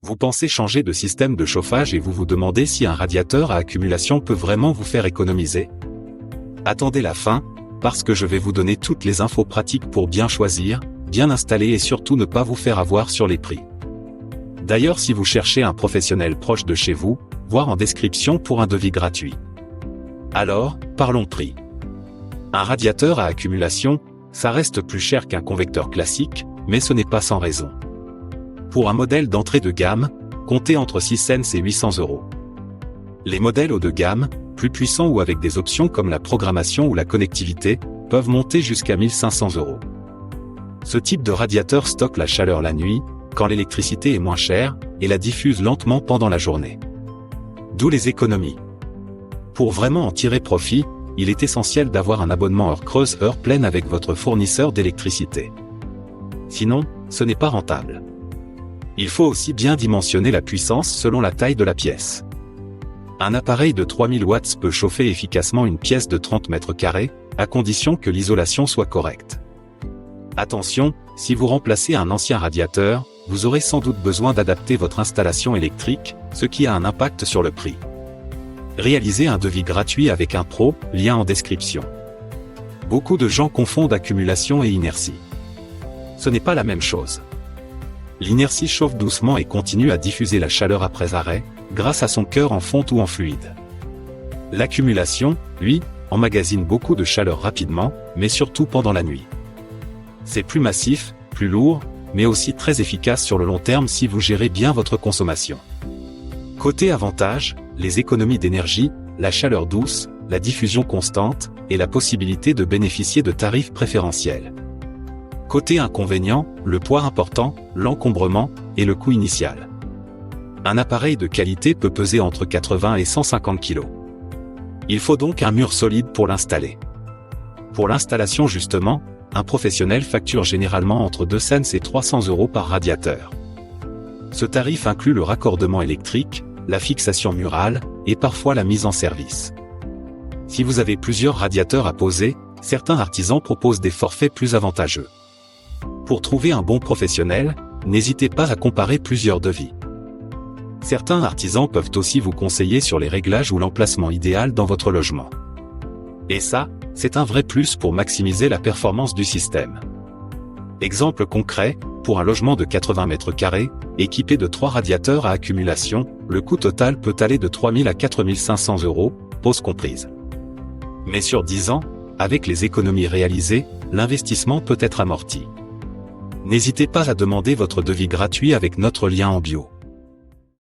Vous pensez changer de système de chauffage et vous vous demandez si un radiateur à accumulation peut vraiment vous faire économiser? Attendez la fin, parce que je vais vous donner toutes les infos pratiques pour bien choisir, bien installer et surtout ne pas vous faire avoir sur les prix. D'ailleurs, si vous cherchez un professionnel proche de chez vous, voir en description pour un devis gratuit. Alors, parlons prix. Un radiateur à accumulation, ça reste plus cher qu'un convecteur classique, mais ce n'est pas sans raison. Pour un modèle d'entrée de gamme, comptez entre 6 cents et 800 €. Les modèles haut de gamme, plus puissants ou avec des options comme la programmation ou la connectivité, peuvent monter jusqu'à 1500 €. Ce type de radiateur stocke la chaleur la nuit, quand l'électricité est moins chère, et la diffuse lentement pendant la journée. D'où les économies. Pour vraiment en tirer profit, il est essentiel d'avoir un abonnement heure creuse heure pleine avec votre fournisseur d'électricité. Sinon, ce n'est pas rentable. Il faut aussi bien dimensionner la puissance selon la taille de la pièce. Un appareil de 3000 watts peut chauffer efficacement une pièce de 30 mètres carrés, à condition que l'isolation soit correcte. Attention, si vous remplacez un ancien radiateur, vous aurez sans doute besoin d'adapter votre installation électrique, ce qui a un impact sur le prix. Réalisez un devis gratuit avec un pro, lien en description. Beaucoup de gens confondent accumulation et inertie. Ce n'est pas la même chose. L'inertie chauffe doucement et continue à diffuser la chaleur après arrêt, grâce à son cœur en fonte ou en fluide. L'accumulation, lui, emmagasine beaucoup de chaleur rapidement, mais surtout pendant la nuit. C'est plus massif, plus lourd, mais aussi très efficace sur le long terme si vous gérez bien votre consommation. Côté avantage, les économies d'énergie, la chaleur douce, la diffusion constante, et la possibilité de bénéficier de tarifs préférentiels. Côté inconvénient, le poids important, l'encombrement, et le coût initial. Un appareil de qualité peut peser entre 80 et 150 kg. Il faut donc un mur solide pour l'installer. Pour l'installation justement, un professionnel facture généralement entre 2 cents et 300 € par radiateur. Ce tarif inclut le raccordement électrique, la fixation murale, et parfois la mise en service. Si vous avez plusieurs radiateurs à poser, certains artisans proposent des forfaits plus avantageux. Pour trouver un bon professionnel, n'hésitez pas à comparer plusieurs devis. Certains artisans peuvent aussi vous conseiller sur les réglages ou l'emplacement idéal dans votre logement. Et ça, c'est un vrai plus pour maximiser la performance du système. Exemple concret, pour un logement de 80 mètres carrés, équipé de 3 radiateurs à accumulation, le coût total peut aller de 3 000 à 4 500 €, pose comprise. Mais sur 10 ans, avec les économies réalisées, l'investissement peut être amorti. N'hésitez pas à demander votre devis gratuit avec notre lien en bio.